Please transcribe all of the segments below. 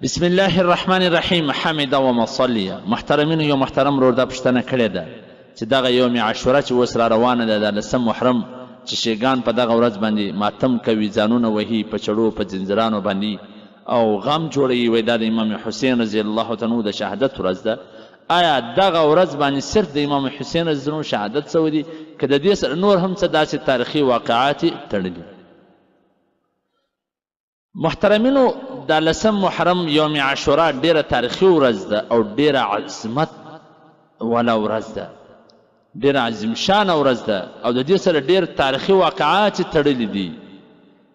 بسم الله الرحمن الرحیم. حمد و مصلیه. محترمینو یو محترم رور دا پوښتنه کړې ده چې دغه یوم عاشوره چې اوس را روانه ده د 10 محرم چې شیګان په دغه ورځ باندې ماتم کوي، ځانونه وهي، په چړو په زنځیرانو باندې او غم جوړوي، وایي دا د امام حسین رضی الله تعالی عنه د شهادت ورځ ده. آیا دغه ورځ باندې صرف د امام حسین رضی الله عنه شهادت سوی دي که د دې سره نور هم څه داسې تاریخي واقعات تړلي؟ محترمینو دا 10 محرم یوم عاشوره ډیره تاریخي ورځ ده او ډیره عظمت والا ورځ ده، ډیره عظیم شانه ورځ ده او د دې سره ډیر تاریخي واقعات تړلي دي.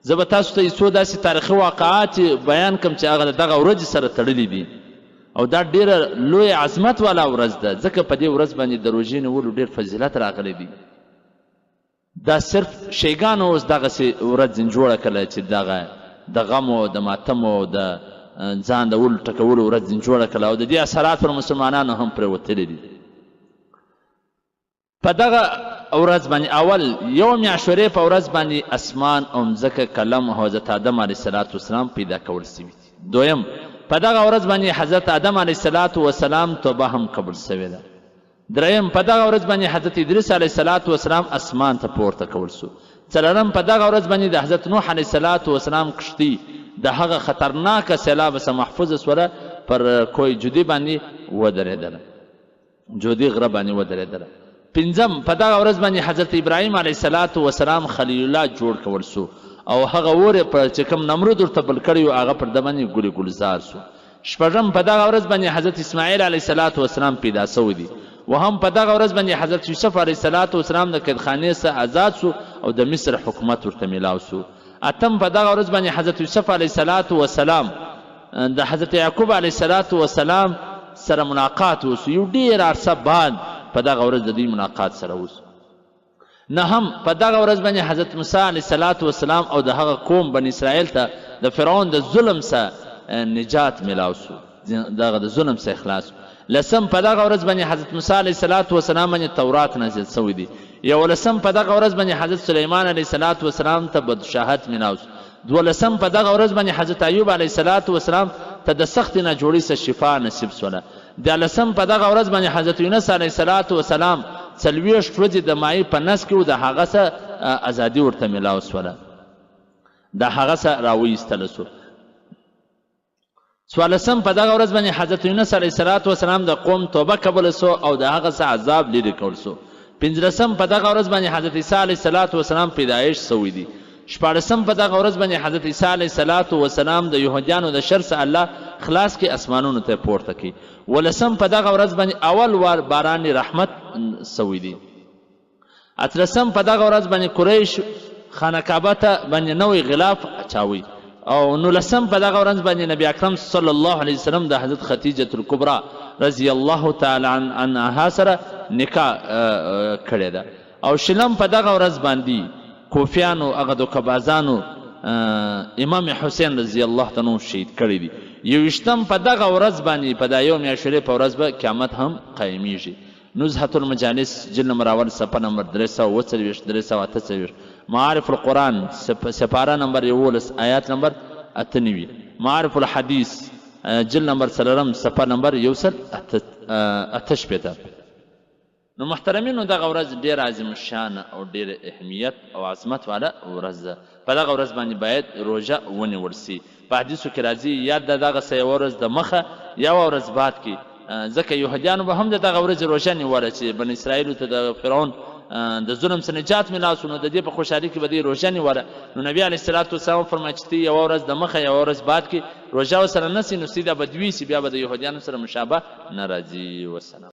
زه به تاسو ته څو داسې تاریخي واقعات بیان کړم چې هغه د دغه ورځې سره تړلي دي او دا ډیره لوی عظمت والا ورځ ده، ځکه په دې ورځ باندې د روژې نیولو ډیر فضیلت راغلی دی. دا صرف شیګانو اوس دغسې ورځ جوړه کړله چې دغه د غم او د ماتم او د ځان د ولو ټکولو ورځ جوړه کړله او د دې اثرات پر مسلمانانو هم پرېوتلي دي. په دغه ورځ باندې اول یوم عاشورې په ورځ باندې اسمان او مځکه قلم او حضرت آدم علیه السلام پیدا کول سوي دي. دویم، په دغه ورځ باندې حضرت آدم علیه السلام توبه هم قبول سوې ده. دریم، په دغه ورځ باندې حضرت ادریس علیه السلام اسمان ته پورته کول سو. څلورم، په دغه ورځ باندې د حضرت نوح علیه السلام کښتۍ د هغه خطرناکه سیلاب څخه محفوظه سوله پر کوی جودي باندې ودرېدله، جودي غره باندې ودرېدله. پنځم، په دغه ورځ باندې حضرت ابراهیم علیه السلام خلیل الله جوړ کول سو او هغه اور په چې کوم نمرود ورته بل کړی و هغه پر ده باندې ګلې ګلزار سو. شپږم، په دغه ورځ باندې حضرت اسماعیل علیه السلام پیدا سوی دی. وهم په دغه ورځ باندې حضرت یوسف علیه السلام د قیدخانې څخه آزاد سو او د مصر حکومت ورته میلاو سو. اتم، په دغه ورځ باندې حضرت یوسف علیه السلام د حضرت یعقوب علیه السلام سره ملاقات وسو، یو ډېر عرصه بعد په دغه ورځ د دوی ملاقات سره وسو. نهم، په دغه ورځ باندې حضرت موسی علیه السلام او د هغه قوم بني اسرائیل ته د فرعون د ظلم څخه نجات میلاو سو، دغه د ظلم څخه خلاص. لسم، په دغه ورځ باندې حضرت موسی علیه السلام باندې تورات نازل سوی دی. یولسم، په دغه ورځ باندې حضرت سلیمان علیه السلام ته بدشاهت میلاو سو. دولسم، په دغه ورځ باندې حضرت ایوب علیه السلام ته د سختې ناجوړۍ څخه شفا نصیب سوله. دیارلسم، په دغه ورځ باندې حضرت یونس علیه السلام 40 ورځې د مایع په نس کې و، د هغه څخه ازادي ورته میلاو سوله، د هغه څخه راوایستله سو. څوارلسم، په دغه ورځ باندې حضرت یونس علیه السلام د قوم توبه قبوله سو او د هغه څخه عذاب لرې کول سو. پنځلسم، په دغه ورځ باندې حضرت عیسی علیه السلام پیدایش سوی دی. شپاړسم، په دغه ورځ باندې حضرت عیسی علیه السلام د یهودیانو د شر څخه الله خلاص کې اسمانونو ته پورته کړي. ولسم، په دغه ورځ باندې اول وار باران رحمت سوی دی. اتلسم، په دغه ورځ باندې قریش خانه کعبه ته باندې نوی غلاف اچاوی. او نولسم، په دغه ورځ باندې نبی اکرم صلی الله علیه وسلم د حضرت خدیجه الکبرا رضی الله تعالی عنها سره نکاح کړی ده. او شلم، په دغه ورځ باندې کوفیانو هغه دوکهبازانو امام حسین رضی الله تعالی عنه شهید کړی دی. 21م، په دغه ورځ باندې په دا یوم عاشورې په ورځ به قیامت هم قایمیږي. نزهة المجالس جلد نمبر اول صفحه نمبر 340 328، معارف القرآن سپاره نمبر 11 آیات نمبر 98، معارف الحدیث جلد نمبر 3 صفحه نمبر 188. نو محترمینو، دغه ورځ ډېر عظیم الشان او ډېر اهمیت او عظمت والا ورځ ده. په دغه ورځ باندې باید روژه ونیول سي. په حدیثو کې راځي یا د دغسې یوه ورځ د مخه یا یوه ورځ بعد کې، ځکه یهودیانو به هم د دغه ورځې روژه نیوله چې بن اسرائیلو ته د فرعون د ظلم څخه نجات میلاو سو، نو د دې په خوشحالي کې به دې روژه نیوله. نو نبي علیه السلام فرمایي چې ته یوه ورځ د مخه یوه ورځ بعد کې روژه ورسره نه سي، نو سیده به دوی سي، بیا به د یهودیانو سره مشابه نه راځي. والسلام.